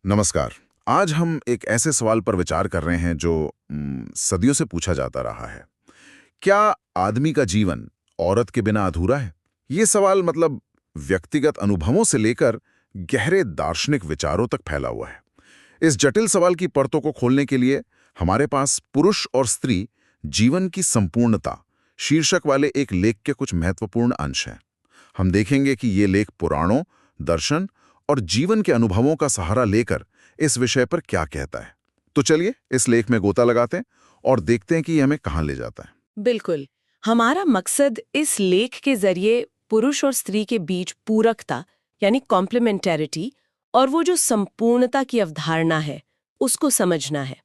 नमस्कार। आज हम एक ऐसे सवाल पर विचार कर रहे हैं जो सदियों से पूछा जाता रहा है। क्या आदमी का जीवन औरत के बिना अधूरा है? ये सवाल मतलब व्यक्तिगत अनुभवों से लेकर गहरे दार्शनिक विचारों तक फैला हुआ है। इस जटिल सवाल की परतों को खोलने के लिए हमारे पास पुरुष और स्त्री जीवन की संपूर्णता शीर्षक वाले एक लेख के कुछ महत्वपूर्ण अंश हैं। हम देखेंगे कि ये लेख पुराणों, दर्शन और जीवन के अनुभवों का सहारा लेकर इस विषय पर क्या कहता है। तो चलिए इस लेख में गोता लगाते हैं और देखते हैं कि ये हमें कहाँ ले जाता है। बिल्कुल। हमारा मकसद इस लेख के जरिए पुरुष और स्त्री के बीच पूरकता यानी कॉम्प्लीमेंटैरिटी और वो जो संपूर्णता की अवधारणा है उसको समझना है।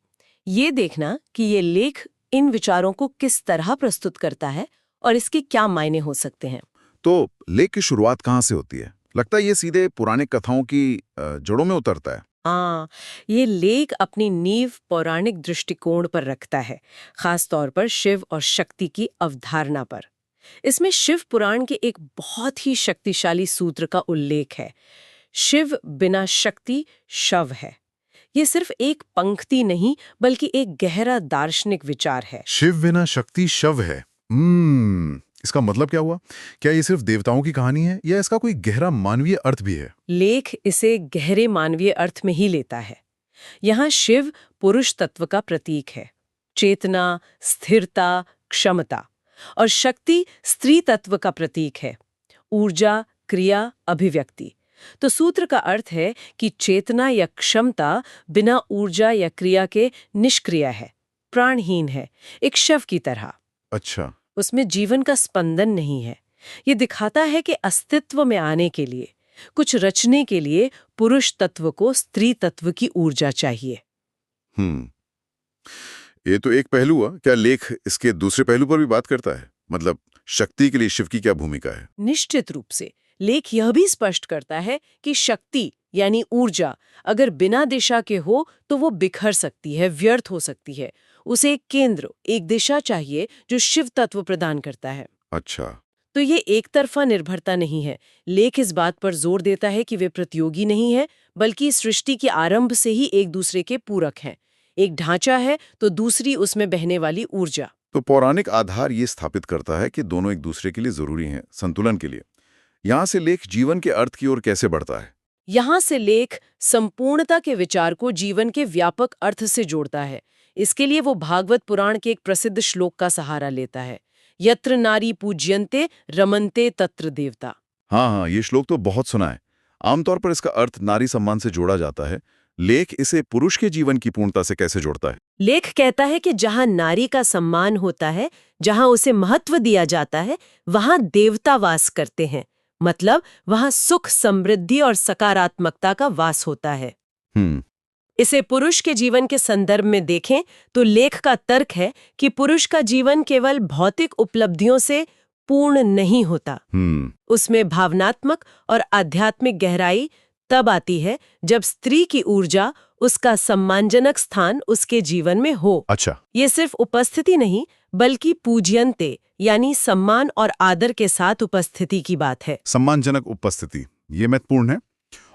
ये देखना कि ये लेख इन विचारों को किस तरह प्रस्तुत करता है और इसके क्या मायने हो सकते हैं। तो लेख की शुरुआत कहाँ से होती है? लगता है ये सीधे पुराने कथाओं की जड़ों में उतरता है। हाँ, ये लेख अपनी नींव पौराणिक दृष्टिकोण पर रखता है, खास तौर पर शिव और शक्ति की अवधारणा पर। इसमें शिव पुराण के एक बहुत ही शक्तिशाली सूत्र का उल्लेख है। शिव बिना शक्ति शव है। ये सिर्फ एक पंक्ति नहीं बल्कि एक गहरा दार्शनिक विचार है। शिव बिना शक्ति शव है। इसका मतलब क्या हुआ? क्या ये सिर्फ देवताओं की कहानी है या इसका कोई गहरा मानवीय अर्थ भी है? लेख इसे गहरे मानवीय अर्थ में ही लेता है। यहाँ शिव पुरुष तत्व का प्रतीक है, चेतना, स्थिरता, क्षमता, और शक्ति स्त्री तत्व का प्रतीक है, ऊर्जा, क्रिया, अभिव्यक्ति। तो सूत्र का अर्थ है कि चेतना या क्षमता बिना ऊर्जा या क्रिया के निष्क्रिय है, प्राणहीन है, एक शव की तरह। अच्छा। उसमें जीवन का स्पंदन नहीं है। ये दिखाता है कि अस्तित्व में आने के लिए, कुछ रचने के लिए पुरुष तत्व को स्त्री तत्व की ऊर्जा चाहिए। ये तो एक पहलू हुआ। क्या लेख इसके दूसरे पहलू पर भी बात करता है? मतलब शक्ति के लिए शिव की क्या भूमिका है? निश्चित रूप से लेख यह भी स्पष्ट करता है कि शक्ति यानी ऊर्जा अगर बिना दिशा के हो तो वो बिखर सकती है, व्यर्थ हो सकती है। उसे एक केंद्र, एक दिशा चाहिए जो शिव तत्व प्रदान करता है। अच्छा। तो ये एक तरफा निर्भरता नहीं है। लेख इस बात पर जोर देता है कि वे प्रतियोगी नहीं है, बल्कि सृष्टि के आरंभ से ही एक दूसरे के पूरक हैं। एक ढांचा है तो दूसरी उसमें बहने वाली ऊर्जा। तो पौराणिक आधार ये स्थापित करता है कि दोनों एक दूसरे के लिए जरूरी हैं, संतुलन के लिए। यहाँ से लेख जीवन के अर्थ की ओर कैसे बढ़ता है? यहाँ से लेख संपूर्णता के विचार को जीवन के व्यापक अर्थ से जोड़ता है। इसके लिए वो भागवत पुराण के एक प्रसिद्ध श्लोक का सहारा लेता है, यत्र नारी पूज्यन्ते रमन्ते तत्र देवता। हाँ, ये श्लोक तो बहुत सुना है। आमतौर पर इसका अर्थ नारी सम्मान से जोड़ा जाता है। लेख इसे पुरुष के जीवन की पूर्णता से कैसे जोड़ता है? लेख कहता है कि जहां नारी का सम्मान होता है, जहां उसे महत्व दिया जाता है, वहां देवता वास करते हैं। मतलब वहां सुख, समृद्धि और सकारात्मकता का वास होता है। इसे पुरुष के जीवन के संदर्भ में देखें तो लेख का तर्क है कि पुरुष का जीवन केवल भौतिक उपलब्धियों से पूर्ण नहीं होता। उसमें भावनात्मक और आध्यात्मिक गहराई तब आती है जब स्त्री की ऊर्जा, उसका सम्मानजनक स्थान उसके जीवन में हो। अच्छा। ये सिर्फ उपस्थिति नहीं बल्कि पूज्यन्ते यानी सम्मान और आदर के साथ उपस्थिति की बात है। सम्मानजनक उपस्थिति, ये महत्वपूर्ण है।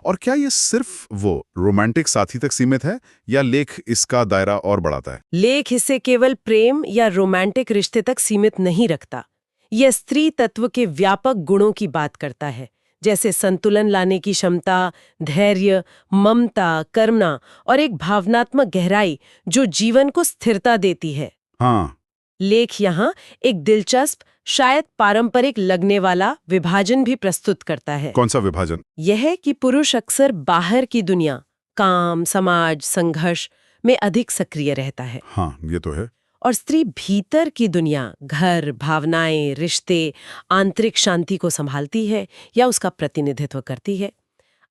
और क्या ये सिर्फ वो रोमांटिक साथी तक सीमित है या लेख इसका दायरा और बढ़ाता है? लेख इसे केवल प्रेम या रोमांटिक रिश्ते तक सीमित नहीं रखता। यह स्त्री तत्व के व्यापक गुणों की बात करता है, जैसे संतुलन लाने की क्षमता, धैर्य, ममता, करुणा और एक भावनात्मक गहराई जो जीवन को स्थिरता देती है। हाँ। लेख यहाँ एक दिलचस्प, शायद पारंपरिक लगने वाला विभाजन भी प्रस्तुत करता है। कौन सा विभाजन? यह है कि पुरुष अक्सर बाहर की दुनिया, काम, समाज, संघर्ष में अधिक सक्रिय रहता है। हाँ, ये तो है। और स्त्री भीतर की दुनिया, घर, भावनाएं, रिश्ते, आंतरिक शांति को संभालती है या उसका प्रतिनिधित्व करती है।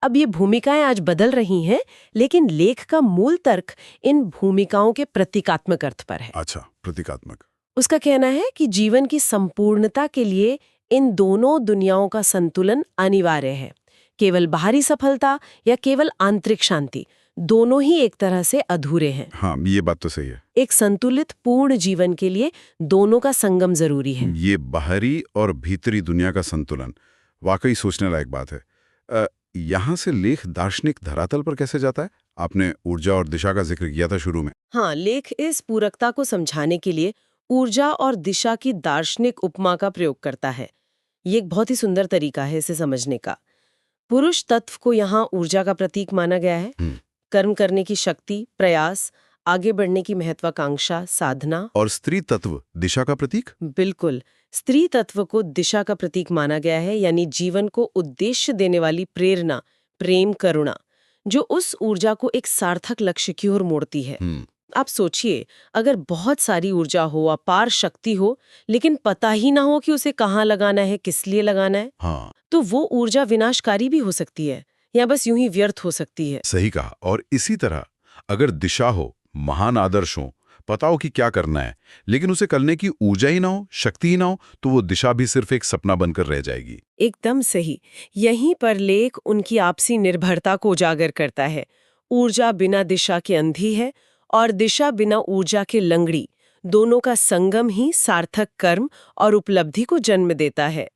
अब ये भूमिकाएं आज बदल रही हैं, लेकिन लेख का मूल तर्क इन भूमिकाओं के प्रतीकात्मक अर्थ पर है। अच्छा, प्रतीकात्मक। उसका कहना है कि जीवन की संपूर्णता के लिए इन दोनों दुनियाओं का संतुलन अनिवार्य है। केवल बाहरी सफलता या केवल आंतरिक शांति, दोनों ही एक तरह से अधूरे हैं। हाँ, ये बात तो सही है। एक संतुलित पूर्ण जीवन के लिए दोनों का संगम जरूरी है। ये बाहरी और भीतरी दुनिया का संतुलन वाकई सोचने लायक बात है। यहाँ से लेख दार्शनिक धरातल पर कैसे जाता है? आपने ऊर्जा और दिशा का जिक्र किया था शुरू में। हाँ, लेख इस पूरकता को समझाने के लिए ऊर्जा और दिशा की दार्शनिक उपमा का प्रयोग करता है। ये एक बहुत ही सुंदर तरीका है इसे समझने का। पुरुष तत्व को यहाँ ऊर्जा का प्रतीक माना गया है। कर्म करने की शक्ति, प्रयास, आगे बढ़ने की महत्वाकांक्षा, साधना। और स्त्री तत्व दिशा का प्रतीक? बिल्कुल, स्त्री तत्व को दिशा का प्रतीक माना गया है, यानी जीवन को उद्देश्य देने वाली प्रेरणा, प्रेम, करुणा, जो उस ऊर्जा को एक सार्थक लक्ष्य की ओर मोड़ती है। आप सोचिए, अगर बहुत सारी ऊर्जा हो, अपार शक्ति हो, लेकिन पता ही ना हो कि उसे कहाँ लगाना है, किस लिए लगाना है, हाँ, तो वो ऊर्जा विनाशकारी भी हो सकती है या बस यूं ही व्यर्थ हो सकती है। सही कहा। और इसी तरह अगर दिशा हो, महान आदर्श हो, पता हो कि क्या करना है, लेकिन उसे करने की ऊर्जा ही ना हो, शक्ति ही ना हो, तो वो दिशा भी सिर्फ एक सपना बनकर रह जाएगी। एकदम सही। यहीं पर लेख उनकी आपसी निर्भरता को उजागर करता है। ऊर्जा बिना दिशा के अंधी है और दिशा बिना ऊर्जा के लंगड़ी। दोनों का संगम ही सार्थक कर्म और उपलब्धि को जन्म देता है।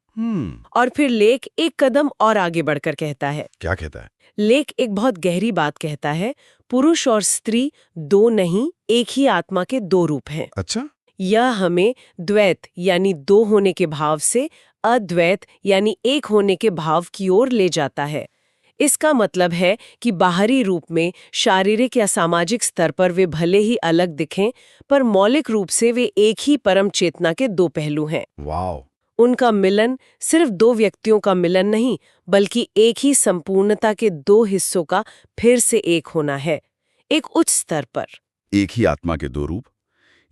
और फिर लेख एक कदम और आगे बढ़कर कहता है। क्या कहता है? लेख एक बहुत गहरी बात कहता है। पुरुष और स्त्री दो नहीं, एक ही आत्मा के दो रूप हैं। अच्छा, यह हमें द्वैत यानी दो होने के भाव से अद्वैत यानी एक होने के भाव की ओर ले जाता है। इसका मतलब है कि बाहरी रूप में, शारीरिक या सामाजिक स्तर पर वे भले ही अलग दिखें, पर मौलिक रूप से वे एक ही परम चेतना के दो पहलू हैं। वाह! उनका मिलन सिर्फ दो व्यक्तियों का मिलन नहीं, बल्कि एक ही संपूर्णता के दो हिस्सों का फिर से एक होना है, एक उच्च स्तर पर। एक ही आत्मा के दो रूप,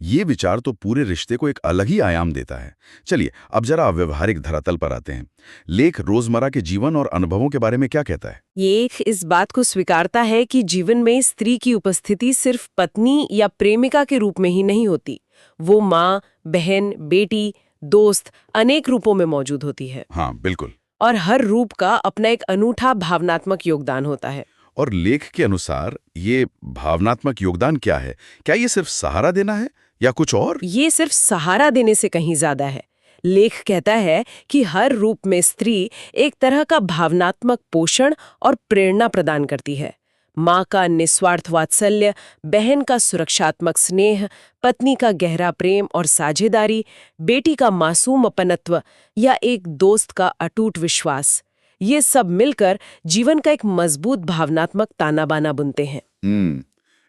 ये विचार तो पूरे रिश्ते को एक अलग ही आयाम देता है। चलिए अब जरा व्यवहारिक धरातल पर आते हैं। लेख रोजमर्रा के जीवन और अनुभवों के बारे में क्या कहता है? ये इस बात को स्वीकारता है कि जीवन में स्त्री की उपस्थिति सिर्फ पत्नी या प्रेमिका के रूप में ही नहीं होती। वो माँ, बहन, बेटी, दोस्त, अनेक रूपों में मौजूद होती है। हाँ, बिल्कुल। और हर रूप का अपना एक अनूठा भावनात्मक योगदान होता है। और लेख के अनुसार ये भावनात्मक योगदान क्या है? क्या ये सिर्फ सहारा देना है या कुछ और? ये सिर्फ सहारा देने से कहीं ज्यादा है। लेख कहता है कि हर रूप में स्त्री एक तरह का भावनात्मक पोषण और प्रेरणा प्रदान करती है। माँ का निस्वार्थ वात्सल्य, बहन का सुरक्षात्मक स्नेह, पत्नी का गहरा प्रेम और साझेदारी, बेटी का मासूम अपनत्व या एक दोस्त का अटूट विश्वास, ये सब मिलकर जीवन का एक मजबूत भावनात्मक ताना बाना बुनते हैं।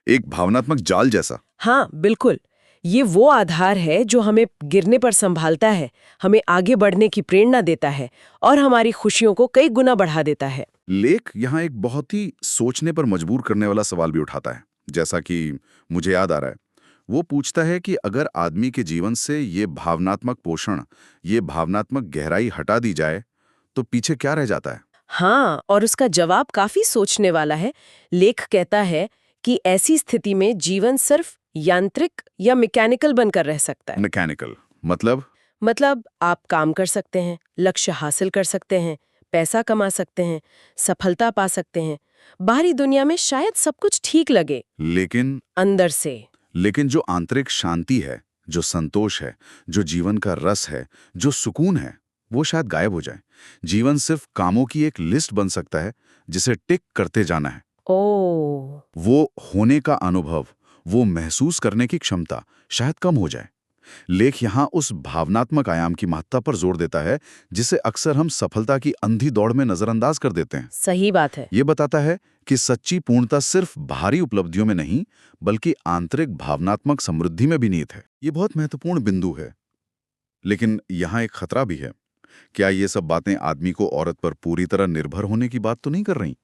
एक भावनात्मक जाल जैसा। हाँ, बिल्कुल। ये वो आधार है जो हमें गिरने पर संभालता है, हमें आगे बढ़ने की प्रेरणा देता है और हमारी खुशियों को कई गुना बढ़ा देता है। लेख यहाँ एक बहुत ही सोचने पर मजबूर करने वाला सवाल भी उठाता है, जैसा कि मुझे याद आ रहा है। वो पूछता है कि अगर आदमी के जीवन से ये भावनात्मक पोषण, ये भावनात्मक गहराई हटा दी जाए, तो पीछे क्या रह जाता है? हाँ, और उसका जवाब काफी सोचने वाला है। लेख कहता है कि ऐसी स्थिति में जीवन सिर्फ यांत्रिक या मैकेनिकल बनकर रह सकता है। मैकेनिकल मतलब आप काम कर सकते हैं, लक्ष्य हासिल कर सकते हैं, पैसा कमा सकते हैं, सफलता पा सकते हैं, बाहरी दुनिया में शायद सब कुछ ठीक लगे, लेकिन अंदर से जो आंतरिक शांति है, जो संतोष है, जो जीवन का रस है, जो सुकून है, वो शायद गायब हो जाए। जीवन सिर्फ कामों की एक लिस्ट बन सकता है जिसे टिक करते जाना है। वो होने का अनुभव, वो महसूस करने की क्षमता शायद कम हो जाए। लेख यहाँ उस भावनात्मक आयाम की महत्ता पर जोर देता है जिसे अक्सर हम सफलता की अंधी दौड़ में नजरअंदाज कर देते हैं। सही बात है। ये बताता है कि सच्ची पूर्णता सिर्फ बाहरी उपलब्धियों में नहीं, बल्कि आंतरिक भावनात्मक समृद्धि में भी निहित है। ये बहुत महत्वपूर्ण बिंदु है। लेकिन यहाँ एक खतरा भी है। क्या ये सब बातें आदमी को औरत पर पूरी तरह निर्भर होने की बात तो नहीं कर रही?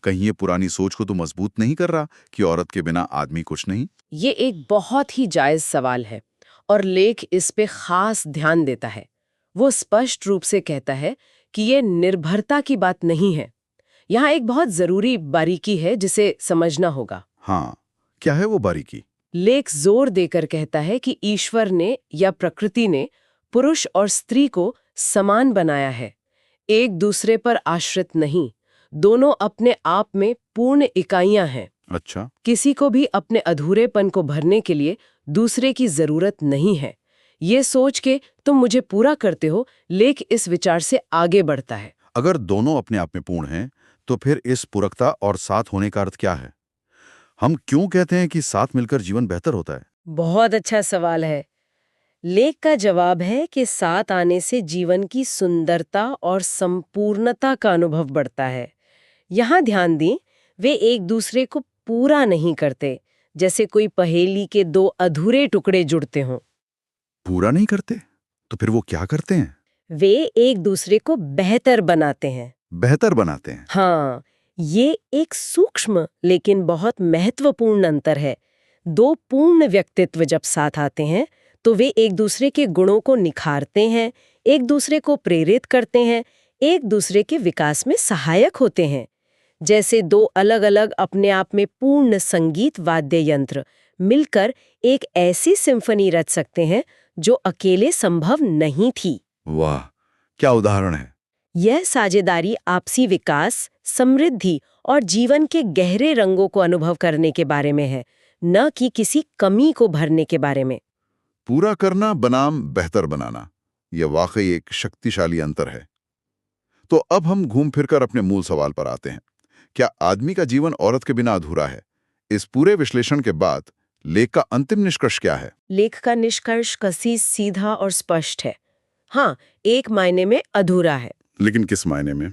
कहीं ये पुरानी सोच को तो मजबूत नहीं कर रहा कि औरत के बिना आदमी कुछ नहीं? ये एक बहुत ही जायज सवाल है और लेख इस पे खास ध्यान देता है। वो स्पष्ट रूप से कहता है कि ये निर्भरता की बात नहीं है। यहाँ एक बहुत जरूरी बारीकी है जिसे समझना होगा। हाँ, क्या है वो बारीकी? लेख जोर देकर कहता है कि ईश्वर ने या प्रकृति ने पुरुष और स्त्री को समान बनाया है, एक दूसरे पर आश्रित नहीं। दोनों अपने आप में पूर्ण इकाइयां हैं। अच्छा। किसी को भी अपने अधूरेपन को भरने के लिए दूसरे की जरूरत नहीं है। ये सोच के तुम मुझे पूरा करते हो, लेख इस विचार से आगे बढ़ता है। अगर दोनों अपने आप में पूर्ण हैं, तो फिर इस पूरकता और साथ होने का अर्थ क्या है? हम क्यों कहते हैं कि साथ मिलकर जीवन बेहतर होता है? बहुत अच्छा सवाल है। लेख का जवाब है कि साथ आने से जीवन की सुंदरता और संपूर्णता का अनुभव बढ़ता है। यहाँ ध्यान दें, वे एक दूसरे को पूरा नहीं करते, जैसे कोई पहेली के दो अधूरे टुकड़े जुड़ते हों। पूरा नहीं करते? तो फिर वो क्या करते हैं? वे एक दूसरे को बेहतर बनाते हैं। बेहतर बनाते हैं। हाँ, ये एक सूक्ष्म लेकिन बहुत महत्वपूर्ण अंतर है। दो पूर्ण व्यक्तित्व जब साथ आते हैं तो वे एक दूसरे के गुणों को निखारते हैं, एक दूसरे को प्रेरित करते हैं, एक दूसरे के विकास में सहायक होते हैं। जैसे दो अलग-अलग अपने आप में पूर्ण संगीत वाद्य यंत्र मिलकर एक ऐसी सिम्फनी रच सकते हैं जो अकेले संभव नहीं थी। वाह, क्या उदाहरण है! यह साझेदारी आपसी विकास, समृद्धि और जीवन के गहरे रंगों को अनुभव करने के बारे में है, न कि किसी कमी को भरने के बारे में। पूरा करना बनाम बेहतर बनाना, यह वाकई एक शक्तिशाली अंतर है। तो अब हम घूम फिरकर अपने मूल सवाल पर आते हैं। क्या आदमी का जीवन औरत के बिना अधूरा है? इस पूरे विश्लेषण के बाद लेख का अंतिम निष्कर्ष क्या है? लेख का निष्कर्ष कसी सीधा और स्पष्ट है। हाँ, एक मायने में अधूरा है। लेकिन किस मायने में?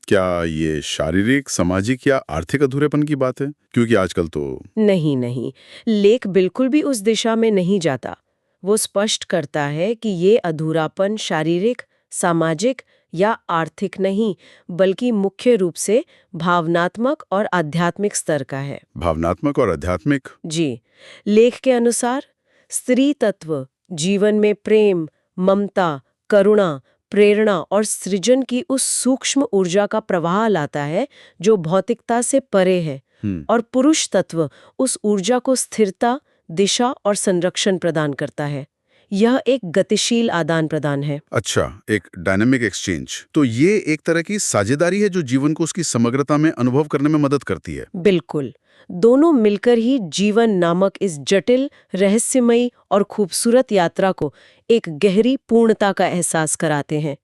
क्या ये शारीरिक, सामाजिक या आर्थिक अधूरेपन की बात है? क्योंकि आजकल तो नहीं, लेख बिल्कुल भी उस दिशा में नहीं जाता। वो स्पष्ट करता है कि ये अधूरापन शारीरिक, सामाजिक या आर्थिक नहीं, बल्कि मुख्य रूप से भावनात्मक और आध्यात्मिक स्तर का है। भावनात्मक और आध्यात्मिक? जी, लेख के अनुसार स्त्री तत्व जीवन में प्रेम, ममता, करुणा, प्रेरणा और सृजन की उस सूक्ष्म ऊर्जा का प्रवाह लाता है जो भौतिकता से परे है, और पुरुष तत्व उस ऊर्जा को स्थिरता, दिशा और संरक्षण प्रदान करता है। यह एक गतिशील आदान प्रदान है। अच्छा, एक डायनामिक एक्सचेंज। तो ये एक तरह की साझेदारी है जो जीवन को उसकी समग्रता में अनुभव करने में मदद करती है। बिल्कुल, दोनों मिलकर ही जीवन नामक इस जटिल, रहस्यमयी और खूबसूरत यात्रा को एक गहरी पूर्णता का एहसास कराते हैं।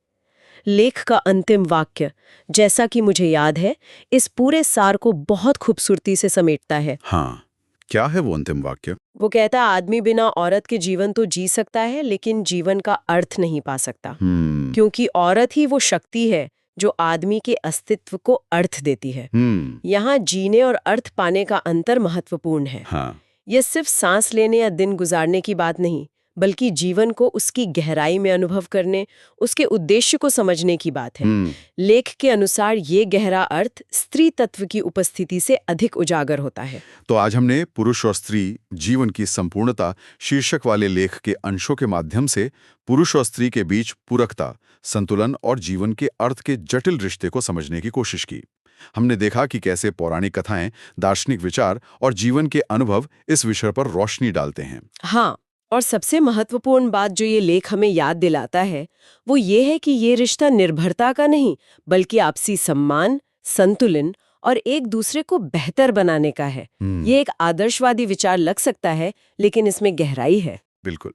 लेख का अंतिम वाक्य, जैसा कि मुझे याद है, इस पूरे सार को बहुत खूबसूरती से समेटता है। हाँ, क्या है वो अंतिम वाक्य? वो कहता है, आदमी बिना औरत के जीवन तो जी सकता है, लेकिन जीवन का अर्थ नहीं पा सकता, क्योंकि औरत ही वो शक्ति है जो आदमी के अस्तित्व को अर्थ देती है। यहाँ जीने और अर्थ पाने का अंतर महत्वपूर्ण है। हाँ। यह सिर्फ सांस लेने या दिन गुजारने की बात नहीं, बल्कि जीवन को उसकी गहराई में अनुभव करने, उसके उद्देश्य को समझने की बात है। लेख के अनुसार ये गहरा अर्थ स्त्री तत्व की उपस्थिति से अधिक उजागर होता है। तो आज हमने पुरुष और स्त्री जीवन की संपूर्णता शीर्षक वाले लेख के अंशों के माध्यम से पुरुष और स्त्री के बीच पूरकता, संतुलन और जीवन के अर्थ के जटिल रिश्ते को समझने की कोशिश की। हमने देखा कि कैसे पौराणिक कथाएं, दार्शनिक विचार और जीवन के अनुभव इस विषय पर रोशनी डालते हैं। हाँ, और सबसे महत्वपूर्ण बात जो ये लेख हमें याद दिलाता है, वो ये है कि ये रिश्ता निर्भरता का नहीं, बल्कि आपसी सम्मान, संतुलन और एक दूसरे को बेहतर बनाने का है। ये एक आदर्शवादी विचार लग सकता है, लेकिन इसमें गहराई है। बिल्कुल।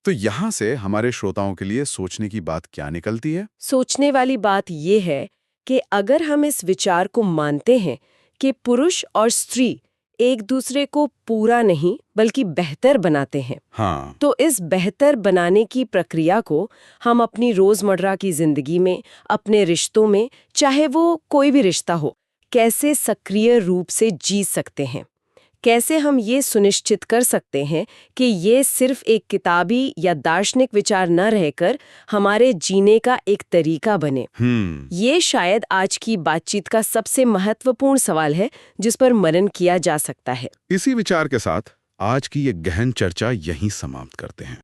तो यहाँ से हमारे श्रोताओं के लिए सोचने की बात क्या निकलती है? सोचने वाली बात ये है कि अगर हम इस विचार को मानते हैं कि पुरुष और स्त्री एक दूसरे को पूरा नहीं बल्कि बेहतर बनाते हैं, हाँ। तो इस बेहतर बनाने की प्रक्रिया को हम अपनी रोजमर्रा की जिंदगी में, अपने रिश्तों में, चाहे वो कोई भी रिश्ता हो, कैसे सक्रिय रूप से जी सकते हैं। कैसे हम ये सुनिश्चित कर सकते हैं कि ये सिर्फ एक किताबी या दार्शनिक विचार न रहकर हमारे जीने का एक तरीका बने। ये शायद आज की बातचीत का सबसे महत्वपूर्ण सवाल है जिस पर मनन किया जा सकता है। इसी विचार के साथ आज की ये गहन चर्चा यहीं समाप्त करते हैं।